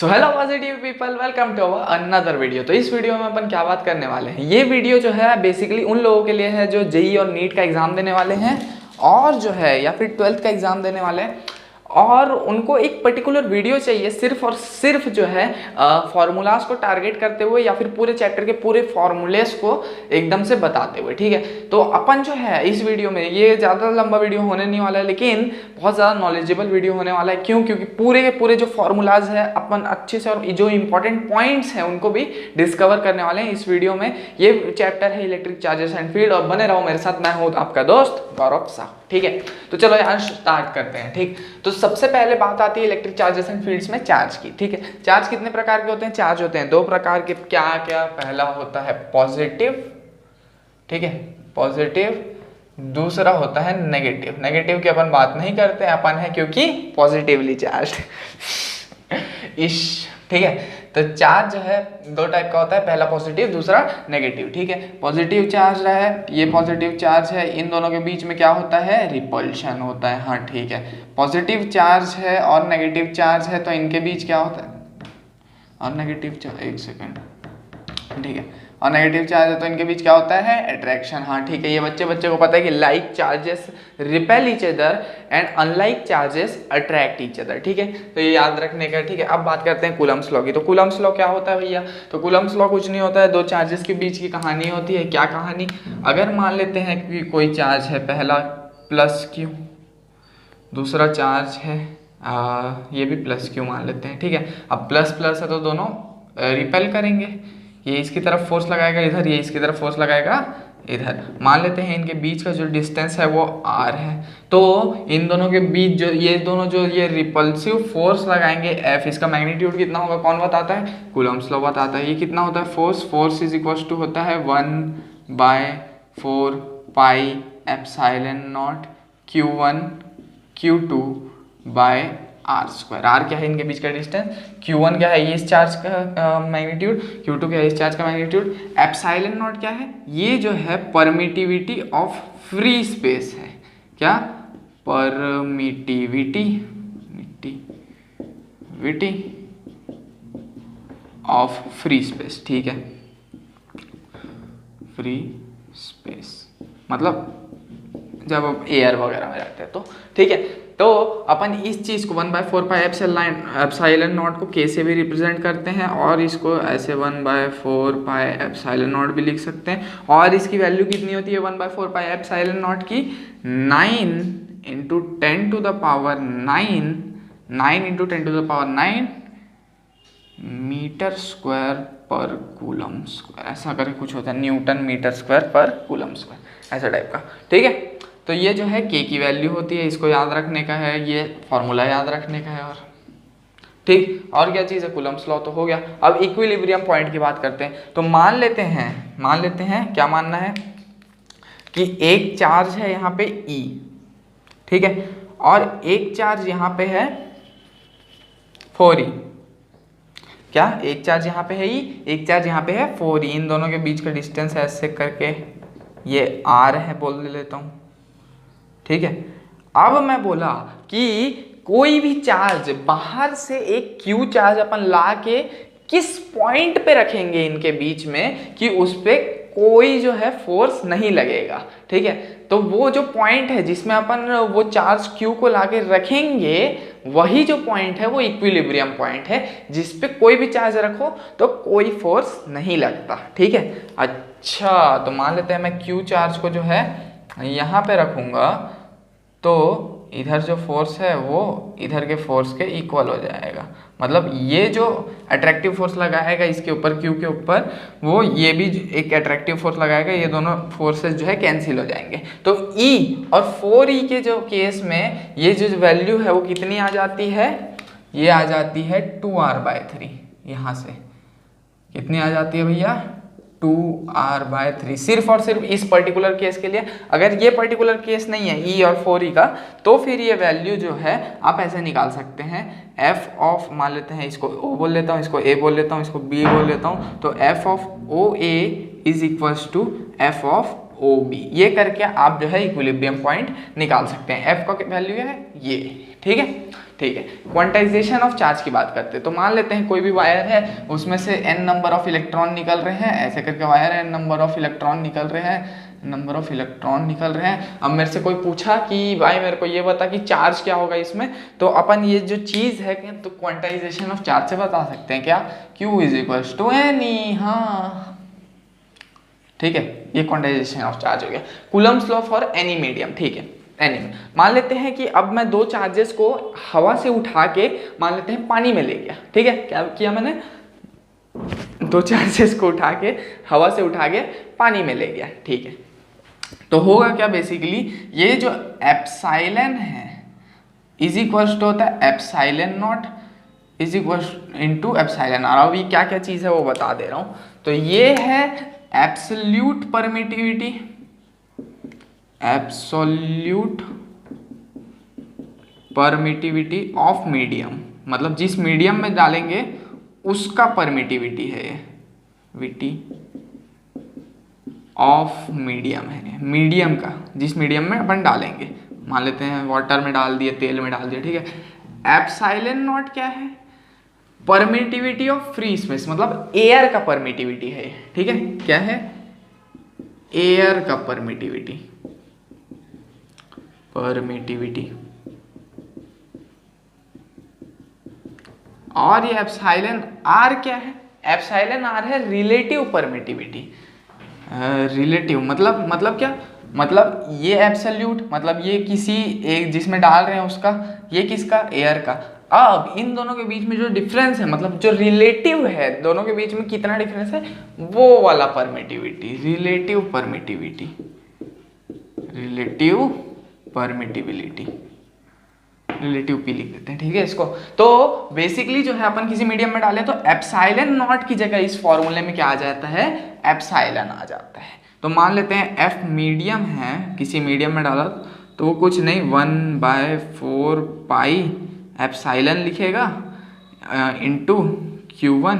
So hello positive people, welcome to another video. तो इस video में अपन क्या बात करने वाले हैं, ये वीडियो जो है बेसिकली उन लोगों के लिए है जो जेई और नीट का एग्जाम देने वाले हैं और जो है या फिर 12th का एग्जाम देने वाले हैं और उनको एक पर्टिकुलर वीडियो चाहिए सिर्फ और सिर्फ जो है फॉर्मूलाज को टारगेट करते हुए या फिर पूरे चैप्टर के पूरे फॉर्मूलेस को एकदम से बताते हुए। ठीक है, तो अपन जो है इस वीडियो में, ये ज़्यादा लंबा वीडियो होने नहीं वाला है लेकिन बहुत ज़्यादा नॉलेजेबल वीडियो होने वाला है। क्यों? क्योंकि पूरे के पूरे जो फॉर्मूलाज है अपन अच्छे से और जो इंपॉर्टेंट पॉइंट्स हैं उनको भी डिस्कवर करने वाले हैं इस वीडियो में। ये चैप्टर है इलेक्ट्रिक चार्जेस एंड फील्ड और बने रहो मेरे साथ। मैं हूँ आपका दोस्त गौरव शाह। ठीक है, तो चलो यार स्टार्ट करते हैं। ठीक, तो सबसे पहले बात आती है इलेक्ट्रिक चार्जेस एंड फील्ड्स में चार्ज की। ठीक है, चार्ज कितने प्रकार के होते हैं? चार्ज होते हैं दो प्रकार के। क्या क्या? पहला होता है पॉजिटिव, ठीक है, पॉजिटिव। दूसरा होता है नेगेटिव। नेगेटिव की अपन बात नहीं करते हैं, अपन है क्योंकि पॉजिटिवली चार्ज इश। ठीक है, तो चार्ज जो है दो टाइप का होता है, पहला पॉजिटिव, दूसरा नेगेटिव। ठीक है, पॉजिटिव चार्ज है, ये पॉजिटिव चार्ज है, इन दोनों के बीच में क्या होता है? रिपल्शन होता है। हाँ ठीक है, पॉजिटिव चार्ज है और नेगेटिव चार्ज है तो इनके बीच क्या होता है? और नेगेटिव चार्ज, एक सेकेंड, ठीक है, और नेगेटिव चार्ज है तो इनके बीच क्या होता है? अट्रैक्शन। हाँ ठीक है, ये बच्चे को पता है कि like charges repel each other and unlike charges attract each other. ठीक है, तो ये याद रखने का। ठीक है, अब बात करते हैं कूलम्ब्स लॉ की। तो कूलम्ब्स लॉ क्या होता है भैया? तो कूलम्ब्स लॉ कुछ नहीं होता है, दो चार्जेस के बीच की कहानी होती है। क्या कहानी? अगर मान लेते हैं कि कोई चार्ज है, पहला प्लस क्यू, दूसरा चार्ज है ये भी प्लस क्यू मान लेते हैं। ठीक है, अब प्लस प्लस है तो दोनों रिपेल करेंगे, ये इसकी तरफ फोर्स लगाएगा इधर, ये इसकी तरफ फोर्स लगाएगा इधर। मान लेते हैं इनके बीच का जो डिस्टेंस है वो r है, तो इन दोनों के बीच जो ये दोनों जो ये रिपल्सिव फोर्स लगाएंगे f, इसका मैग्नीट्यूड कितना होगा कौन बताता है? कूलम्ब्स लॉ बताता है। ये कितना होता है? फोर्स इज इक्वल टू होता है 1/4 pi epsilon naught Q1 Q2 by R square. R क्या है? इनके बीच का डिस्टेंस। Q1 क्या है? ये इस चार्ज का मैग्नीट्यूड। Q2 क्या है? इस चार्ज का मैग्नीट्यूड। एप्सिलॉन नॉट क्या है? ये जो है परमिटिविटी ऑफ फ्री स्पेस है। क्या? Permittivity of free space. ठीक है, फ्री स्पेस मतलब जब एयर वगैरह में रहते हैं तो। ठीक है, तो अपन इस चीज़ को 1/4 पाई एप्सिलॉन नॉट को के से भी रिप्रेजेंट करते हैं और इसको ऐसे 1/4 पाई एप्सिलॉन नॉट भी लिख सकते हैं। और इसकी वैल्यू कितनी होती है 1/4 पाई एप्सिलॉन नॉट की? 9 × 10⁹ मीटर स्क्वायर पर कूलम स्क्वायर, ऐसा करके कुछ होता है, न्यूटन मीटर स्क्वायर पर कूलम स्क्वायर, ऐसा टाइप का। ठीक है, तो ये जो है के की वैल्यू होती है, इसको याद रखने का है, ये फॉर्मूला याद रखने का है। और ठीक, और क्या चीज़ है? कूलम्ब्स लॉ तो हो गया। अब इक्विलिब्रियम पॉइंट की बात करते हैं। तो मान लेते हैं क्या मानना है कि एक चार्ज है यहाँ पे E, ठीक है, और एक चार्ज यहाँ पे है 4E। क्या? एक चार्ज यहाँ पे है E, एक चार्ज यहाँ पे है 4E। इन दोनों के बीच का डिस्टेंस ऐसे करके ये R है बोल लेता हूँ। ठीक है, अब मैं बोला कि कोई भी चार्ज बाहर से एक Q चार्ज अपन ला के किस पॉइंट पे रखेंगे इनके बीच में कि उस पे कोई जो है फोर्स नहीं लगेगा। ठीक है, तो वो जो पॉइंट है जिसमें अपन वो चार्ज Q को लाके रखेंगे, वही जो पॉइंट है वो इक्विलिब्रियम पॉइंट है, जिस पे कोई भी चार्ज रखो तो कोई फोर्स नहीं लगता। ठीक है, अच्छा, तो मान लेते हैं मैं Q चार्ज को जो है यहाँ पे रखूँगा तो इधर जो फोर्स है वो इधर के फोर्स के इक्वल हो जाएगा। मतलब ये जो अट्रैक्टिव फोर्स लगाएगा इसके ऊपर Q के ऊपर, वो ये भी एक अट्रैक्टिव फोर्स लगाएगा, ये दोनों फोर्सेस जो है कैंसिल हो जाएंगे। तो E और 4E के जो केस में ये जो वैल्यू है वो कितनी आ जाती है? ये आ जाती है 2r/3। यहाँ से कितनी आ जाती है भैया? 2r/3। सिर्फ और सिर्फ इस पर्टिकुलर केस के लिए। अगर ये पर्टिकुलर केस नहीं है E और 4E का, तो फिर ये वैल्यू जो है आप ऐसे निकाल सकते हैं, f ऑफ, मान लेते हैं इसको O बोल लेता हूँ, इसको A बोल लेता हूँ, इसको B बोल लेता हूँ, तो f of OA is equals to f of OB, ये करके आप जो है इक्विलिब्रियम पॉइंट निकाल सकते हैं। F का वैल्यू है ये, ठीक है। ठीक है, क्वांटाइजेशन ऑफ चार्ज की बात करते हैं। तो मान लेते हैं कोई भी वायर है, उसमें से n नंबर ऑफ इलेक्ट्रॉन निकल रहे हैं, ऐसे करके वायर है, n नंबर ऑफ इलेक्ट्रॉन निकल रहे हैं, अब मेरे से कोई पूछा कि भाई मेरे को ये बता कि चार्ज क्या होगा इसमें, तो अपन ये जो चीज़ है तो क्वांटाइजेशन ऑफ चार्ज से बता सकते हैं क्या, Q is equals to NE। हाँ ठीक है, ये क्वांटाइजेशन ऑफ चार्ज हो गया। Coulomb's law for any medium, ठीक है। एनी में मान लेते हैं कि अब मैं दो चार्जेस को हवा से उठा के मान लेते हैं पानी में ले गया, ठीक है। क्या किया मैंने, दो चार्जेस को उठा के हवा से उठा के पानी में ले गया, ठीक है। तो होगा क्या, बेसिकली ये जो एप्साइलन है इज इक्वल्स टू होता है epsilon not is equals into epsilon are. अब ये क्या क्या चीज़ है वो बता दे रहा हूँ। तो ये है absolute permittivity, absolute permittivity of medium, मतलब जिस मीडियम में डालेंगे उसका परमिटिविटी है ये, विटी ऑफ मीडियम है, मीडियम का, जिस मीडियम में अपन डालेंगे। मान लेते हैं वाटर में डाल दिए, तेल में डाल दिया, ठीक है। एप्साइलन नॉट क्या है, परमिटिविटी ऑफ फ्री स्पेस, मतलब एयर का परमिटिविटी है, ठीक है। क्या है, एयर का परमिटिविटी, और ये एप्साइलन आर क्या है, एप्साइलन आर है रिलेटिव परमिटिविटी। रिलेटिव मतलब क्या, मतलब ये एब्सोल्यूट, मतलब ये किसी एक जिसमें डाल रहे हैं उसका, ये किसका, एयर का। अब इन दोनों के बीच में जो डिफरेंस है, मतलब जो रिलेटिव है, दोनों के बीच में कितना डिफरेंस है, वो वाला permittivity, relative permittivity, relative P लिख देते हैं, ठीक है इसको। तो बेसिकली जो है अपन किसी मीडियम में डालें तो एप्साइलन नॉट की जगह इस फॉर्मूले में क्या आ जाता है, एप्साइलन आ जाता है। तो मान लेते हैं एफ मीडियम है, किसी मीडियम में डाला तो वो कुछ नहीं 1/4 पाई एप्साइलन लिखेगा into Q1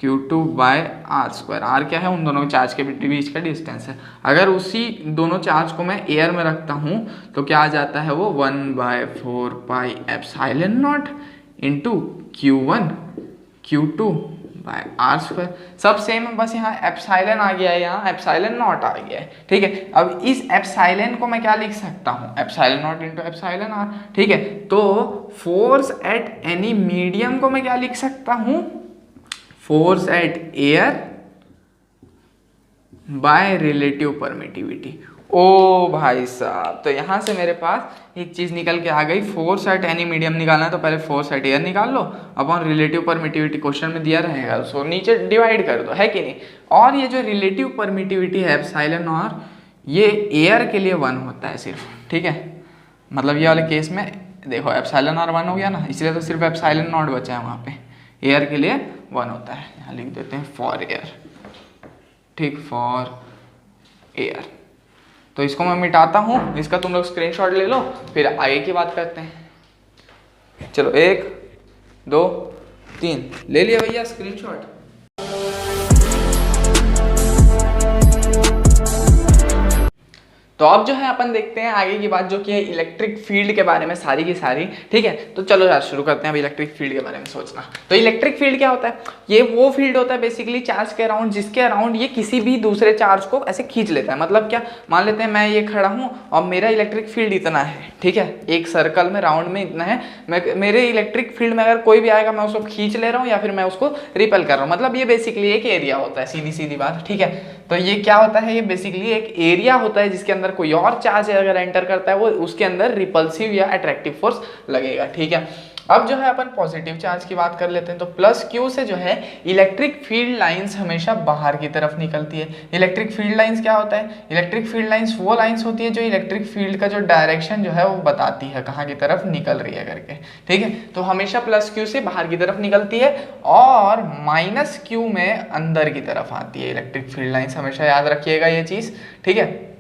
Q2 by R square. R क्या है, उन दोनों चार्ज के बीच का डिस्टेंस है। अगर उसी दोनों चार्ज को मैं एयर में रखता हूँ तो क्या आ जाता है, वो 1/4 pi epsilon naught into Q1 Q2 by R square. सब सेम है, बस यहाँ एप्साइलन आ गया है, यहाँ एप्साइलन नॉट आ गया है, ठीक है। अब इस एप्साइलन को मैं क्या लिख सकता हूँ, epsilon naught into epsilon are, ठीक है। तो फोर्स एट एनी मीडियम को मैं क्या लिख सकता हूँ, force at air by relative permittivity. ओ भाई साहब, तो यहाँ से मेरे पास एक चीज़ निकल के आ गई, फोर्स एट एनी मीडियम निकालना है तो पहले फोर्स एट एयर निकाल लो, अपॉन रिलेटिव परमिटिविटी क्वेश्चन में दिया रहेगा, उसको नीचे डिवाइड कर दो, है कि नहीं। और ये जो रिलेटिव परमिटिविटी है एप्सिलॉन और ये एयर के लिए 1 होता है सिर्फ, ठीक है। मतलब ये वाले केस में देखो एप्सिलॉन और 1 हो गया ना, इसलिए तो सिर्फ एप्सिलॉन नॉट बचा है वहाँ पे, एयर के लिए 1 होता है। यहाँ लिख देते हैं फॉर एयर, ठीक, फॉर एयर। तो इसको मैं मिटाता हूँ, इसका तुम लोग स्क्रीनशॉट ले लो, फिर आगे की बात करते हैं। चलो 1 2 3 ले लिया भैया स्क्रीनशॉट। तो अब जो है अपन देखते हैं आगे की बात, जो कि है इलेक्ट्रिक फील्ड के बारे में सारी की सारी, ठीक है। तो चलो यार शुरू करते हैं अब इलेक्ट्रिक फील्ड के बारे में सोचना। तो इलेक्ट्रिक फील्ड क्या होता है, ये वो फील्ड होता है बेसिकली चार्ज के अराउंड, जिसके अराउंड ये किसी भी दूसरे चार्ज को ऐसे खींच लेता है। मतलब क्या, मान लेते हैं मैं ये खड़ा हूँ और मेरा इलेक्ट्रिक फील्ड इतना है, ठीक है, एक सर्कल में राउंड में इतना है, मेरे इलेक्ट्रिक फील्ड में अगर कोई भी आएगा मैं उसको खींच ले रहा हूँ या फिर मैं उसको रिपेल कर रहा हूँ। मतलब ये बेसिकली एक एरिया होता है, सीधी सीधी बात, ठीक है। तो ये क्या होता है, ये बेसिकली एक एरिया होता है जिसके अंदर कोई और चार्ज अगर एंटर करता है वो उसके अंदर रिपल्सिव या अट्रैक्टिव फोर्स लगेगा, ठीक है। अब जो है अपन पॉजिटिव चार्ज की बात कर लेते हैं। तो प्लस क्यू से जो है इलेक्ट्रिक फील्ड लाइंस हमेशा बाहर की तरफ निकलती है। इलेक्ट्रिक फील्ड लाइंस क्या होता है, इलेक्ट्रिक फील्ड लाइंस वो लाइंस होती है जो इलेक्ट्रिक फील्ड का जो डायरेक्शन जो है वो बताती है कहाँ की तरफ निकल रही है करके, ठीक है। तो हमेशा प्लस क्यू से बाहर की तरफ निकलती है और माइनस क्यू में अंदर की तरफ आती है इलेक्ट्रिक फील्ड लाइंस, हमेशा याद रखिएगा ये चीज़, ठीक है।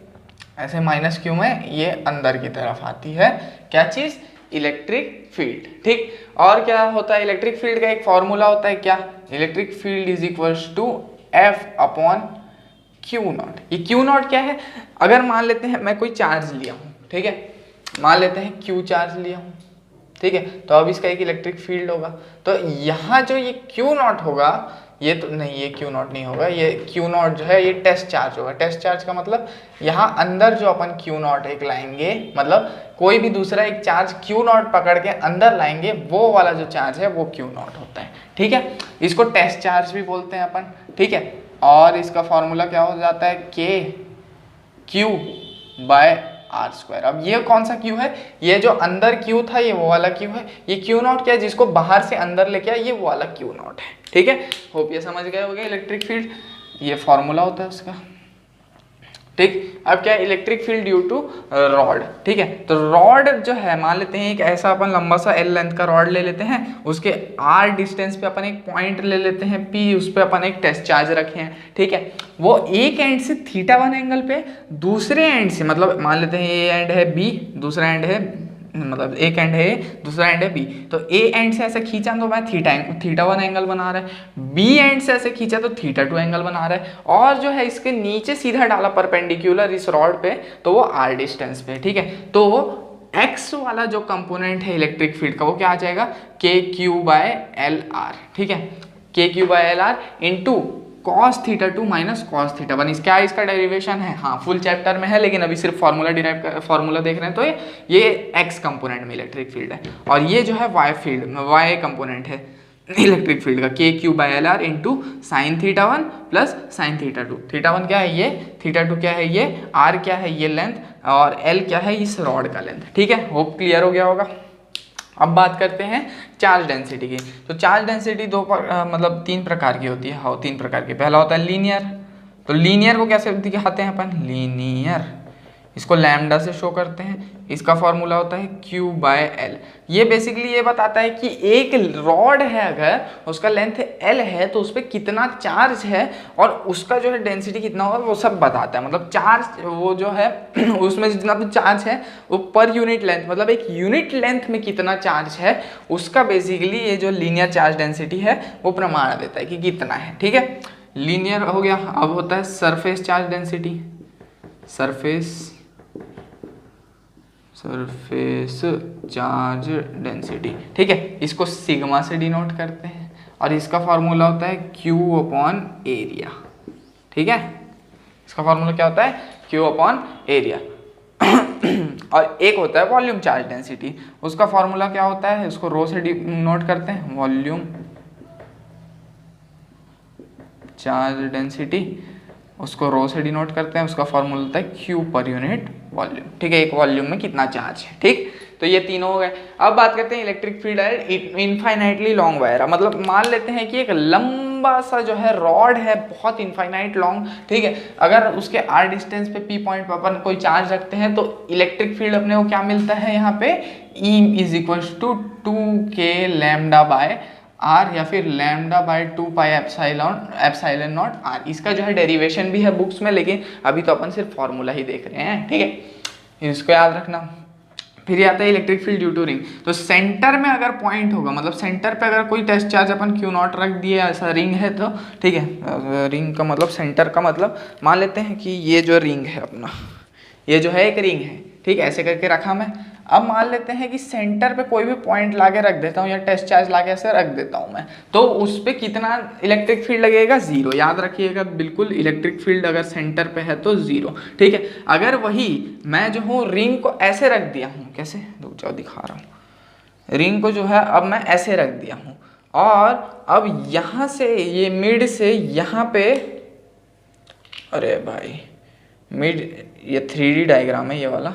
ऐसे माइनस क्यू में ये अंदर की तरफ आती है, क्या चीज़, इलेक्ट्रिक फील्ड, ठीक। और क्या होता है, इलेक्ट्रिक फील्ड का एक फॉर्मूला होता है क्या, electric field is equals to F upon q naught. ये क्यू नॉट क्या है, अगर मान लेते हैं मैं कोई चार्ज लिया हूँ, ठीक है, मान लेते हैं क्यू चार्ज लिया हूँ, ठीक है, तो अब इसका एक इलेक्ट्रिक फील्ड होगा। तो यहाँ जो ये क्यू नॉट होगा, ये तो नहीं, ये क्यू नॉट नहीं होगा, ये क्यू नॉट जो है ये टेस्ट चार्ज होगा। टेस्ट चार्ज का मतलब यहाँ अंदर जो अपन क्यू नॉट एक लाएंगे, मतलब कोई भी दूसरा एक चार्ज क्यू नॉट पकड़ के अंदर लाएंगे, वो वाला जो चार्ज है वो क्यू नॉट होता है, ठीक है। इसको टेस्ट चार्ज भी बोलते हैं अपन, ठीक है। और इसका फॉर्मूला क्या हो जाता है, K Q bye R square. अब ये कौन सा क्यू है, ये जो अंदर क्यू था ये वो वाला क्यू है। ये क्यू नॉट क्या है, जिसको बाहर से अंदर लेके आया, ये वो वाला क्यू नॉट है, ठीक है। होप ये समझ गए होंगे इलेक्ट्रिक फील्ड, ये फॉर्मूला होता है उसका, ठीक। अब क्या है, electric field due to rod, ठीक है। तो रॉड जो है, मान लेते हैं एक ऐसा अपन लंबा सा एल लेंथ का रॉड ले लेते हैं, उसके आर डिस्टेंस पे अपन एक पॉइंट ले लेते हैं पी, उस पर अपन एक टेस्ट चार्ज रखे हैं, ठीक है। वो एक एंड से θ1 एंगल पे, दूसरे एंड से, मतलब मान लेते हैं ये एंड है बी, दूसरा एंड है, मतलब एक एंड है ए, दूसरा एंड है बी, तो ए एंड से ऐसे खींचा तो मैं θ1 एंगल बना रहा है, बी एंड से ऐसे खींचा तो θ2 एंगल बना रहा है, और जो है इसके नीचे सीधा डाला परपेंडिकुलर इस रॉड पे, तो वो आर डिस्टेंस पे, ठीक है। तो एक्स वाला जो कंपोनेंट है इलेक्ट्रिक फील्ड का, वो क्या आ जाएगा, के क्यू बाय एल आर, ठीक है, K Q by L R into cos θ2 minus cos θ1। क्या इसका डेरिवेशन है, हाँ फुल चैप्टर में है, लेकिन अभी सिर्फ फार्मूला देख रहे हैं। तो ये x कंपोनेंट में इलेक्ट्रिक फील्ड है, और ये जो है y कंपोनेंट है इलेक्ट्रिक फील्ड का, K Q by L R into sine θ1 plus sine θ2। θ1 क्या है ये, θ2 क्या है ये, r क्या है ये लेंथ, और l क्या है इस रॉड का लेंथ, ठीक है। होप क्लियर हो गया होगा। अब बात करते हैं चार्ज डेंसिटी की। तो चार्ज डेंसिटी मतलब 3 प्रकार की होती है, हाँ 3 प्रकार की। पहला होता है लीनियर। तो लीनियर को कैसे दिखाते हैं अपन, लीनियर, इसको लैम्डा से शो करते हैं। इसका फॉर्मूला होता है Q बाय एल। ये बेसिकली ये बताता है कि एक रॉड है, अगर उसका लेंथ L है तो उस पर कितना चार्ज है, और उसका जो है डेंसिटी कितना होगा, वो सब बताता है। मतलब चार्ज वो जो है उसमें जितना भी चार्ज है वो पर यूनिट लेंथ, मतलब एक यूनिट लेंथ में कितना चार्ज है, उसका बेसिकली ये जो लीनियर चार्ज डेंसिटी है वो प्रमाण देता है कि कितना है, ठीक है। लीनियर हो गया। अब होता है surface charge density, surface charge density, ठीक है। इसको सिग्मा से डिनोट करते हैं, और इसका फॉर्मूला होता है Q अपॉन एरिया, ठीक है। इसका फॉर्मूला क्या होता है, Q अपॉन एरिया। और एक होता है वॉल्यूम चार्ज डेंसिटी, उसका फॉर्मूला क्या होता है, उसको रो से डिनोट करते हैं, वॉल्यूम चार्ज डेंसिटी, उसको रो से डिनोट करते हैं, उसका फॉर्मूला होता है Q पर यूनिट वॉल्यूम, ठीक है। एक वॉल्यूम में कितना चार्ज है, ठीक। तो ये तीनों हो गए। अब बात करते हैं इलेक्ट्रिक फील्ड है इनफाइनाइटली लॉन्ग वायर। मतलब मान लेते हैं कि एक लंबा सा जो है रॉड है, बहुत इनफाइनाइट लॉन्ग, ठीक है। अगर उसके आर डिस्टेंस पे पी पॉइंट पर अपन कोई चार्ज रखते हैं, तो इलेक्ट्रिक फील्ड अपने को क्या मिलता है यहाँ पे, E is equal to 2k lambda by R, या फिर lambda by 2 pi epsilon naught R. इसका जो है डेरिवेशन भी है बुक्स में, लेकिन अभी तो अपन सिर्फ फॉर्मूला ही देख रहे हैं, ठीक है। इसको याद रखना। फिर आता है electric field due to ring. तो सेंटर में अगर पॉइंट होगा, मतलब सेंटर पे अगर कोई टेस्ट चार्ज अपन क्यू नॉट रख दिए, ऐसा रिंग है तो, ठीक है। रिंग का मतलब सेंटर का मतलब, मान लेते हैं कि ये जो रिंग है अपना, ये जो है एक रिंग है, ठीक है, ऐसे करके रखा मैं। अब मान लेते हैं कि सेंटर पे कोई भी पॉइंट लाके रख देता हूँ, या टेस्ट चार्ज लाके ऐसे रख देता हूँ मैं, तो उस पर कितना इलेक्ट्रिक फील्ड लगेगा, 0। याद रखिएगा बिल्कुल, इलेक्ट्रिक फील्ड अगर सेंटर पे है तो 0, ठीक है। अगर वही मैं जो हूँ रिंग को ऐसे रख दिया हूँ, कैसे, रुक जाओ दिखा रहा हूँ। रिंग को जो है अब मैं ऐसे रख दिया हूँ, और अब यहाँ से ये मिड से यहाँ पे, अरे भाई मिड, ये 3D डायग्राम है ये वाला,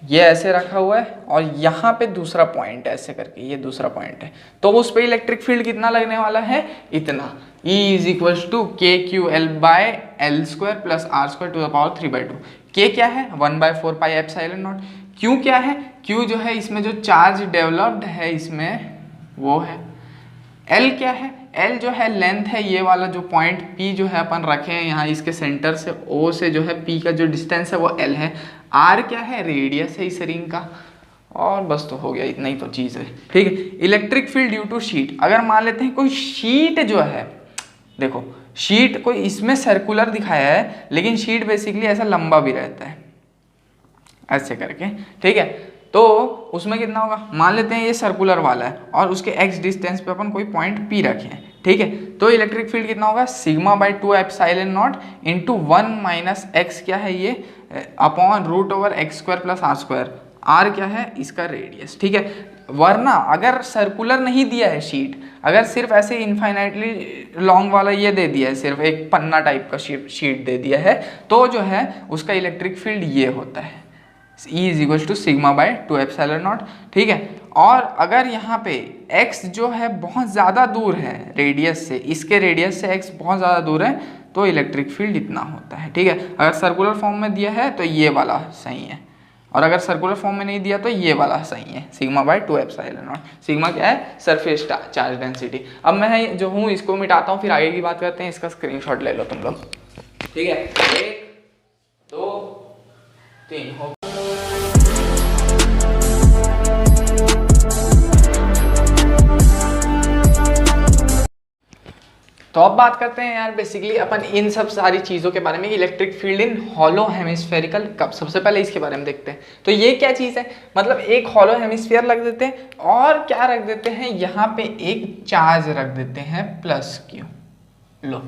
ये ऐसे रखा हुआ है, और यहाँ पे दूसरा पॉइंट है ऐसे करके, ये दूसरा पॉइंट है, तो उस पर इलेक्ट्रिक फील्ड कितना लगने वाला है, इतना। E is equal to k q l by l square plus are square to the power 3/2। के क्या है, 1/4 पाई एप्सिलॉन नॉट। क्यू क्या है, क्यू जो है इसमें जो चार्ज डेवलप्ड है इसमें वो है। एल क्या है, एल जो है लेंथ है, ये वाला जो पॉइंट P जो है अपन रखे हैं यहाँ, इसके सेंटर से O से जो है P का जो डिस्टेंस है वो L है। R क्या है, रेडियस है इस रिंग का, और बस तो हो गया, इतना ही तो चीज़ है, ठीक है। Electric field due to sheet. अगर मान लेते हैं कोई शीट जो है, देखो शीट कोई इसमें सर्कुलर दिखाया है, लेकिन शीट बेसिकली ऐसा लंबा भी रहता है ऐसे करके, ठीक है। तो उसमें कितना होगा, मान लेते हैं ये सर्कुलर वाला है और उसके x डिस्टेंस पे अपन कोई पॉइंट P रखे हैं, ठीक है। तो इलेक्ट्रिक फील्ड कितना होगा, sigma by 2 epsilon naught into 1 minus x क्या है ये upon root over x square plus are square, R क्या है इसका रेडियस, ठीक है। वरना अगर सर्कुलर नहीं दिया है शीट, अगर सिर्फ ऐसे इनफाइनाइटली लॉन्ग वाला ये दे दिया है, सिर्फ एक पन्ना टाइप का शीट दे दिया है, तो जो है उसका इलेक्ट्रिक फील्ड ये होता है E is equal to sigma by 2 epsilon naught, ठीक है। और अगर यहाँ पे x जो है बहुत ज़्यादा दूर है रेडियस से, इसके रेडियस से x बहुत ज़्यादा दूर है, तो इलेक्ट्रिक फील्ड इतना होता है, ठीक है। अगर सर्कुलर फॉर्म में दिया है तो ये वाला सही है, और अगर सर्कुलर फॉर्म में नहीं दिया तो ये वाला सही है, sigma by 2 epsilon not. Sigma क्या है, सरफेस चार्ज डेंसिटी। अब मैं जो हूँ इसको मिटाता हूँ, फिर आगे की बात करते हैं। इसका स्क्रीनशॉट ले लो तुम लोग, ठीक है। 1 2 3 हो। तो अब बात करते हैं यार बेसिकली अपन इन सब सारी चीज़ों के बारे में, इलेक्ट्रिक फील्ड इन हॉलो हेमिस्फेरिकल कप। सबसे पहले इसके बारे में देखते हैं। तो ये क्या चीज़ है, मतलब एक हॉलो हेमिस्फीयर रख देते हैं और क्या रख देते हैं, यहाँ पे एक चार्ज रख देते हैं प्लस क्यू। लो,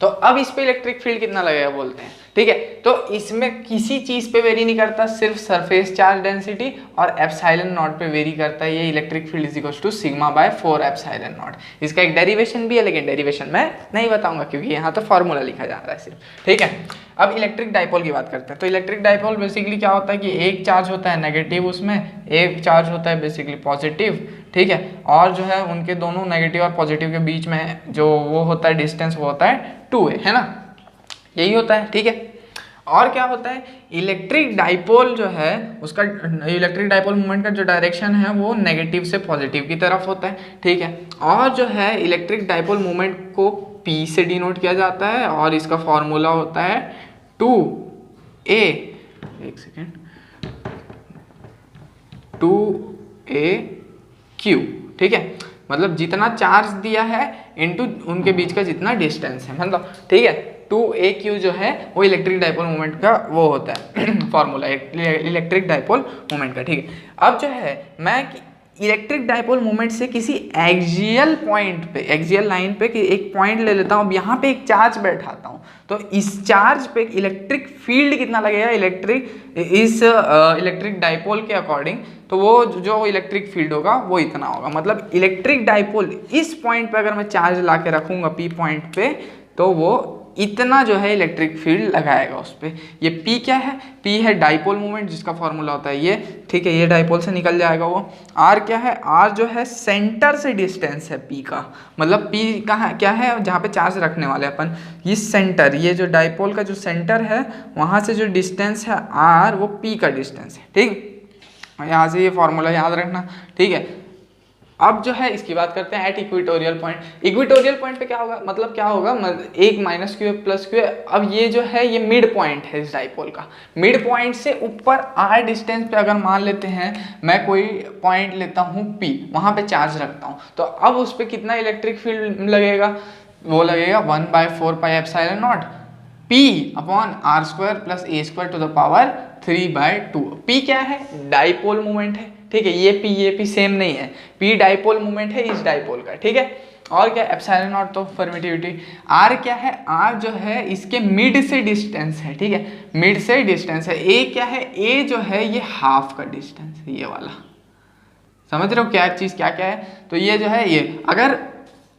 तो अब इस पे इलेक्ट्रिक फील्ड कितना लगेगा बोलते हैं, ठीक है। तो इसमें किसी चीज पे वेरी नहीं करता, सिर्फ सरफेस चार्ज डेंसिटी और एप्सिलॉन नॉट पे वेरी करता है ये electric field is equal to sigma by 4 epsilon naught. इसका एक डेरिवेशन भी है, लेकिन डेरिवेशन मैं नहीं बताऊंगा क्योंकि यहाँ तो फॉर्मूला लिखा जा रहा है सिर्फ, ठीक है। अब इलेक्ट्रिक डाइपोल की बात करते हैं। तो इलेक्ट्रिक डाइपोल बेसिकली क्या होता है कि एक चार्ज होता है नेगेटिव, उसमें एक चार्ज होता है बेसिकली पॉजिटिव, ठीक है। और जो है उनके दोनों नेगेटिव और पॉजिटिव के बीच में जो वो होता है डिस्टेंस, वो होता है 2a, है ना, यही होता है, ठीक है। और क्या होता है, इलेक्ट्रिक डाइपोल जो है उसका इलेक्ट्रिक डाइपोल मोमेंट का जो डायरेक्शन है वो नेगेटिव से पॉजिटिव की तरफ होता है, ठीक है। और जो है इलेक्ट्रिक डाइपोल मोमेंट को P से डिनोट किया जाता है और इसका फॉर्मूला होता है 2a, एक सेकेंड, 2aq, ठीक है। मतलब जितना चार्ज दिया है इनटू उनके बीच का जितना डिस्टेंस है, मतलब, ठीक है। 2aq जो है वो इलेक्ट्रिक डाइपोल मोमेंट का वो होता है फॉर्मूला इलेक्ट्रिक डाइपोल मोमेंट का, ठीक है। अब जो है मैं इलेक्ट्रिक डाइपोल मोमेंट से किसी एक्सियल पॉइंट पे, एक्सियल लाइन पे एक पॉइंट ले लेता हूँ, अब यहाँ पे एक चार्ज बैठाता हूँ, तो इस चार्ज पे इलेक्ट्रिक फील्ड कितना लगेगा इलेक्ट्रिक डाइपोल के अकॉर्डिंग, तो वो जो इलेक्ट्रिक फील्ड होगा वो इतना होगा। मतलब इलेक्ट्रिक डाइपोल इस पॉइंट पे अगर मैं चार्ज ला के रखूँगा P पॉइंट पे, तो वो इतना जो है इलेक्ट्रिक फील्ड लगाएगा उस पर। ये P क्या है, P है डाइपोल मोमेंट जिसका फॉर्मूला होता है ये, ठीक है। ये डाइपोल से निकल जाएगा वो। R क्या है, R जो है सेंटर से डिस्टेंस है P का, मतलब P कहाँ क्या है, जहाँ पे चार्ज रखने वाले अपन, ये सेंटर, ये जो डाइपोल का जो सेंटर है वहाँ से जो डिस्टेंस है R, वो P का डिस्टेंस है, ठीक। यहाँ से ये फॉर्मूला याद रखना, ठीक है। अब जो है इसकी बात करते हैं at equatorial point. Equatorial point पे क्या होगा, मतलब क्या होगा, एक माइनस क्यू प्लस क्यू। अब ये जो है ये मिड पॉइंट है इस डाइपोल का। मिड पॉइंट से ऊपर r डिस्टेंस पे अगर मान लेते हैं मैं कोई पॉइंट लेता हूँ P, वहाँ पे चार्ज रखता हूँ, तो अब उस पर कितना इलेक्ट्रिक फील्ड लगेगा, वो लगेगा 1/4 pi epsilon naught P upon r square plus a square to the power 3/2। P क्या है, डाइपोल मोमेंट है, ठीक है। ये P सेम नहीं है, P डाइपोल मोमेंट है इस डाइपोल का, ठीक है। और क्या, एप्सिलॉन नॉट तो परमिटिविटी। R क्या है, R जो है इसके मिड से डिस्टेंस है, ठीक है, मिड से डिस्टेंस है। A क्या है, A जो है ये हाफ का डिस्टेंस है, ये वाला, समझ रहे हो क्या चीज़ क्या क्या है। तो ये जो है ये अगर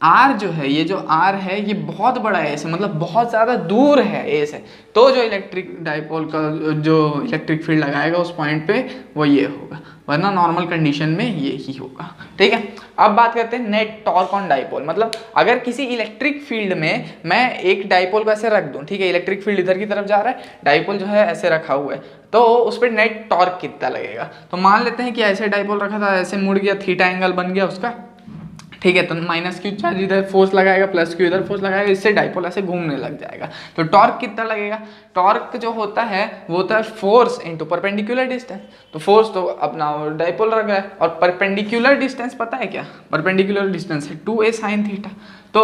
R जो है, ये जो R है ये बहुत बड़ा है A से, मतलब बहुत ज़्यादा दूर है A से, तो जो इलेक्ट्रिक डाइपोल का जो इलेक्ट्रिक फील्ड लगाएगा उस पॉइंट पे वो ये होगा, वरना नॉर्मल कंडीशन में ये ही होगा, ठीक है। अब बात करते हैं नेट टॉर्क ऑन डाइपोल। मतलब अगर किसी इलेक्ट्रिक फील्ड में मैं एक डाइपोल को ऐसे रख दूं, ठीक है, इलेक्ट्रिक फील्ड इधर की तरफ जा रहा है, डाइपोल जो है ऐसे रखा हुआ है, तो उस पर नेट टॉर्क कितना लगेगा। तो मान लेते हैं कि ऐसे डाइपोल रखा था, ऐसे मुड़ गया, थीटा एंगल बन गया उसका, ठीक है। तो माइनस क्यू चार्ज इधर फोर्स लगाएगा, प्लस क्यू इधर फोर्स लगाएगा, इससे डाइपोल ऐसे घूमने लग जाएगा। तो टॉर्क कितना लगेगा, टॉर्क जो होता है वो होता है फोर्स इनटू परपेंडिकुलर डिस्टेंस। तो फोर्स तो अपना डाइपोल रख रहा है, और परपेंडिकुलर डिस्टेंस पता है क्या, परपेंडिकुलर डिस्टेंस है 2a sin थीटा। तो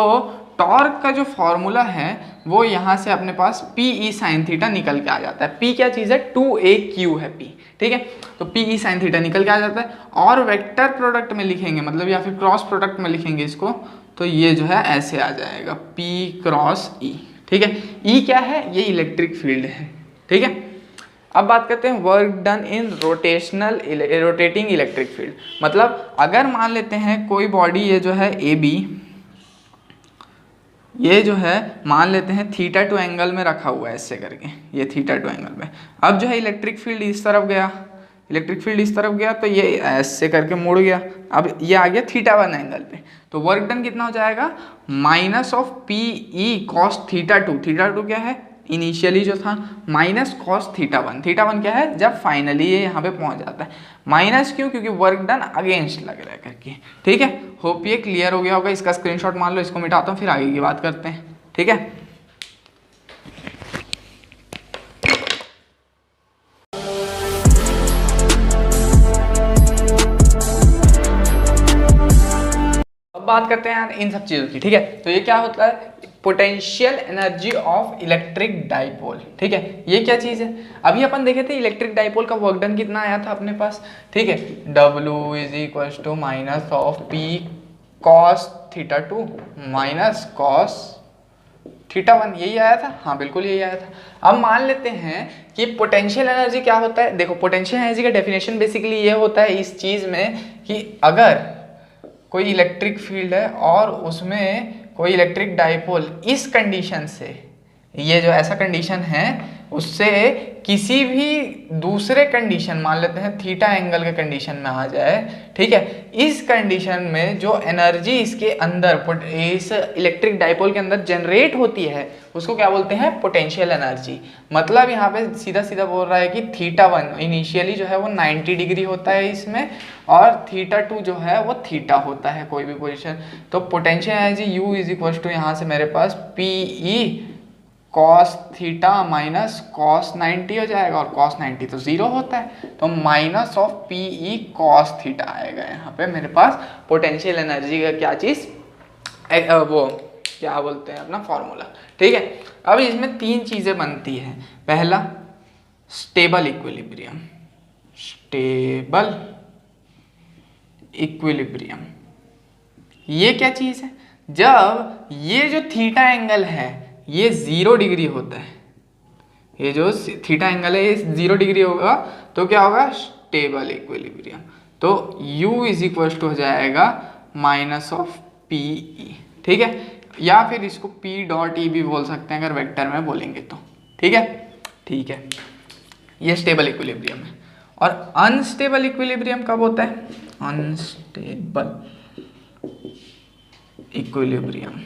टॉर्क का जो फॉर्मूला है वो यहाँ से अपने पास पी ई साइन थीटा निकल के आ जाता है। पी क्या चीज़ है, 2AQ है पी, ठीक है। तो पी ई साइन थीटा निकल के आ जाता है, और वेक्टर प्रोडक्ट में लिखेंगे मतलब या फिर क्रॉस प्रोडक्ट में लिखेंगे इसको, तो ये जो है ऐसे आ जाएगा P क्रॉस E, ठीक है। E क्या है, ये इलेक्ट्रिक फील्ड है, ठीक है। अब बात करते हैं work done in rotating electric field. मतलब अगर मान लेते हैं कोई बॉडी ये जो है AB, ये जो है मान लेते हैं θ2 एंगल में रखा हुआ है ऐसे करके, ये θ2 एंगल में। अब जो है इलेक्ट्रिक फील्ड इस तरफ गया, इलेक्ट्रिक फील्ड इस तरफ गया तो ये ऐसे करके मुड़ गया, अब ये आ गया θ1 एंगल पे। तो वर्क डन कितना हो जाएगा, minus of P E cos θ2, θ2 क्या है इनिशियली जो था, माइनस कॉस θ1, θ1 क्या है जब फाइनली ये यहाँ पे पहुँच जाता है। माइनस क्यों, क्योंकि वर्क डन अगेंस्ट लग रहा है करके, ठीक है। होप ये क्लियर हो गया होगा, इसका स्क्रीनशॉट मान लो, इसको मिटाता हूँ फिर आगे की बात करते हैं, ठीक है। अब बात करते हैं इन सब चीज़ों की, ठीक है। तो ये क्या होता है, potential energy of electric dipole, ठीक है। ये क्या चीज़ है, अभी अपन देखे थे इलेक्ट्रिक डाइपोल का वर्क डन कितना आया था अपने पास, ठीक है। W is equal to minus of P cos θ2 minus cos θ1, यही आया था, हाँ बिल्कुल यही आया था। अब मान लेते हैं कि पोटेंशियल एनर्जी क्या होता है। देखो पोटेंशियल एनर्जी का डेफिनेशन बेसिकली ये होता है इस चीज़ में कि अगर कोई इलेक्ट्रिक फील्ड है और उसमें कोई इलेक्ट्रिक डाइपोल इस कंडीशन से, ये जो ऐसा कंडीशन है उससे किसी भी दूसरे कंडीशन, मान लेते हैं थीटा एंगल के कंडीशन में आ जाए, ठीक है। इस कंडीशन में जो एनर्जी इसके अंदर, इस इलेक्ट्रिक डाइपोल के अंदर जनरेट होती है उसको क्या बोलते हैं, पोटेंशियल एनर्जी। मतलब यहाँ पे सीधा सीधा बोल रहा है कि θ1 इनिशियली जो है वो 90 डिग्री होता है इसमें, और θ2 जो है वो थीटा होता है कोई भी पोजीशन। तो potential energy U is equal to यहाँ से मेरे पास P E cos theta minus cos 90 हो जाएगा, और कॉस 90 तो 0 होता है, तो minus of P E cos theta आएगा यहाँ पे मेरे पास पोटेंशियल एनर्जी का क्या चीज़, वो क्या बोलते हैं अपना फॉर्मूला, ठीक है। अब इसमें तीन चीज़ें बनती हैं। पहला स्टेबल इक्विलिब्रियम, स्टेबल इक्विलिब्रियम ये क्या चीज़ है, जब ये जो थीटा एंगल है ये 0 डिग्री होता है, ये जो थीटा एंगल है ये 0 डिग्री होगा तो क्या होगा, स्टेबल इक्विलिब्रियम। तो U इज इक्वल टू हो जाएगा माइनस ऑफ पी ई, ठीक है। या फिर इसको P डॉट ई भी बोल सकते हैं अगर वेक्टर में बोलेंगे तो, ठीक है, ठीक है। ये स्टेबल इक्विलिब्रियम है। और अनस्टेबल इक्विलिब्रियम कब होता है, अनस्टेबल इक्विलिब्रियम,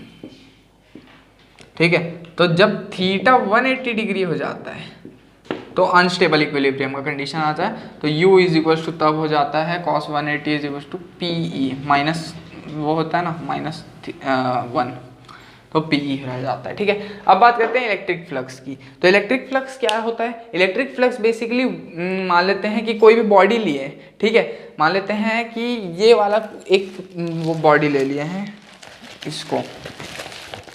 ठीक है। तो जब थीटा 180 डिग्री हो जाता है तो अनस्टेबल इक्विलिब्रियम का कंडीशन आता है। तो U इज इक्वल टू तब हो जाता है cos 180 is equal to P E minus वो होता है ना माइनस 1, तो पी ई रह जाता है, ठीक है। अब बात करते हैं इलेक्ट्रिक फ्लक्स की। तो इलेक्ट्रिक फ्लक्स क्या होता है, इलेक्ट्रिक फ्लक्स बेसिकली मान लेते हैं कि कोई भी बॉडी लिए, ठीक है। मान लेते हैं कि ये वाला एक वो बॉडी ले लिए हैं इसको,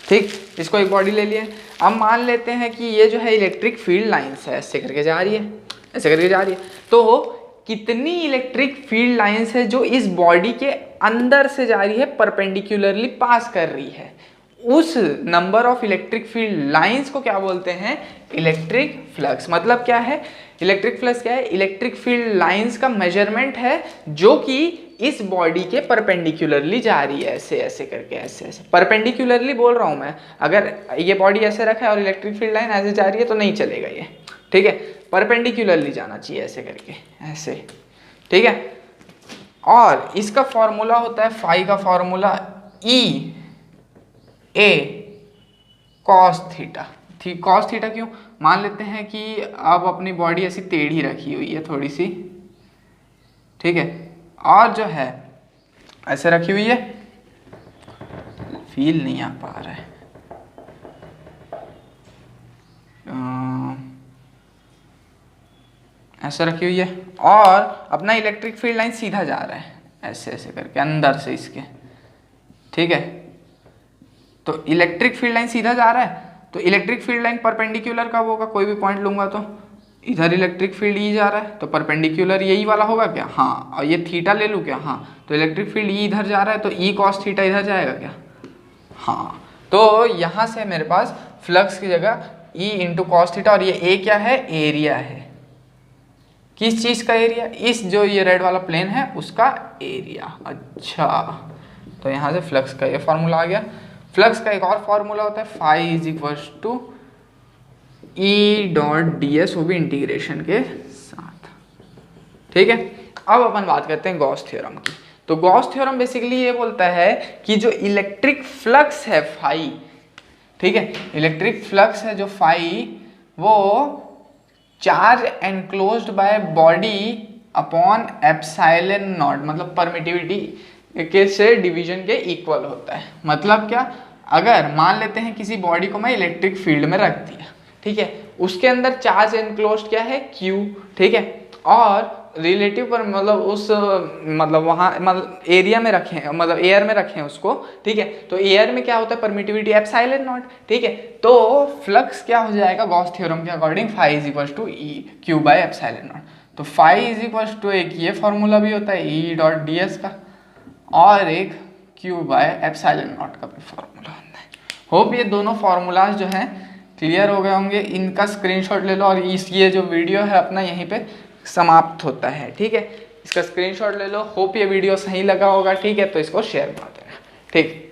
ठीक, इसको एक बॉडी ले लिए। अब मान लेते हैं कि ये जो है इलेक्ट्रिक फील्ड लाइंस है, ऐसे करके जा रही है, ऐसे करके जा रही है। तो कितनी इलेक्ट्रिक फील्ड लाइंस है जो इस बॉडी के अंदर से जा रही है, परपेंडिकुलरली पास कर रही है, उस number of electric field lines को क्या बोलते हैं, इलेक्ट्रिक फ्लक्स। मतलब क्या है, इलेक्ट्रिक फ्लक्स क्या है, इलेक्ट्रिक फील्ड लाइंस का मेजरमेंट है जो कि इस बॉडी के परपेंडिकुलरली जा रही है, ऐसे ऐसे करके, ऐसे ऐसे परपेंडिकुलरली बोल रहा हूं मैं। अगर ये बॉडी ऐसे रखा है और इलेक्ट्रिक फील्ड लाइन ऐसे जा रही है तो नहीं चलेगा ये, ठीक है। परपेंडिकुलरली जाना चाहिए ऐसे करके, ऐसे, ठीक है। और इसका फॉर्मूला होता है फाई का formula E A cos theta. Cos theta क्यों, मान लेते हैं कि अब अपनी बॉडी ऐसी टेढ़ी रखी हुई है थोड़ी सी, ठीक है, और जो है ऐसे रखी हुई है, फील नहीं आ पा रहा है, ऐसे रखी हुई है, और अपना इलेक्ट्रिक फील्ड लाइन सीधा जा रहा है ऐसे ऐसे करके अंदर से इसके, ठीक है। तो इलेक्ट्रिक फील्ड लाइन सीधा जा रहा है, तो इलेक्ट्रिक फील्ड लाइन परपेंडिकुलर कब होगा, कोई भी पॉइंट लूंगा तो इधर इलेक्ट्रिक फील्ड ई जा रहा है तो परपेंडिकुलर यही वाला होगा क्या, हाँ, और ये थीटा ले लूँ क्या, हाँ, तो इलेक्ट्रिक फील्ड ई इधर जा रहा है तो ई कॉस थीटा इधर जाएगा क्या, हाँ। तो यहाँ से मेरे पास फ्लक्स की जगह ई इंटू कॉस थीटा, और ये ए क्या है, एरिया है, किस चीज़ का एरिया, इस जो ये रेड वाला प्लेन है उसका एरिया। अच्छा, तो यहाँ से फ्लक्स का ये फॉर्मूला आ गया। फ्लक्स का एक और फॉर्मूला होता है phi is equals to E dot d s, वो भी इंटीग्रेशन के साथ, ठीक है। अब अपन बात करते हैं गॉस थ्योरम की। तो गॉस थ्योरम बेसिकली ये बोलता है कि जो इलेक्ट्रिक फ्लक्स है फाई, ठीक है, इलेक्ट्रिक फ्लक्स है जो फाई, वो charge enclosed by body upon epsilon not, मतलब परमिटिविटी के से डिवीजन के इक्वल होता है। मतलब क्या, अगर मान लेते हैं किसी बॉडी को मैं इलेक्ट्रिक फील्ड में रख दिया, ठीक है, उसके अंदर चार्ज एनक्लोज्ड क्या है, Q, ठीक है, और रिलेटिव पर मतलब उस मतलब वहाँ मतलब एरिया में रखें, मतलब एयर में रखें उसको, ठीक है, तो एयर में क्या होता है, परमिटिविटी एप्सिलॉन नॉट, ठीक है, तो फ्लक्स क्या हो जाएगा गॉस थ्योरम के according, phi is equals to E q by epsilon naught. तो फाई इज इक्वल्स टू एक ये फॉर्मूला भी होता है ई डॉट डी एस का, और एक क्यू बाय एप्सिलॉन नॉट का भी फॉर्मूला होता है। होप ये दोनों फॉर्मूलाज जो हैं क्लियर हो गए होंगे, इनका स्क्रीनशॉट ले लो, और ये जो वीडियो है अपना यहीं पे समाप्त होता है, ठीक है, इसका स्क्रीनशॉट ले लो। होप ये वीडियो सही लगा होगा, ठीक है, तो इसको शेयर कर देना, ठीक।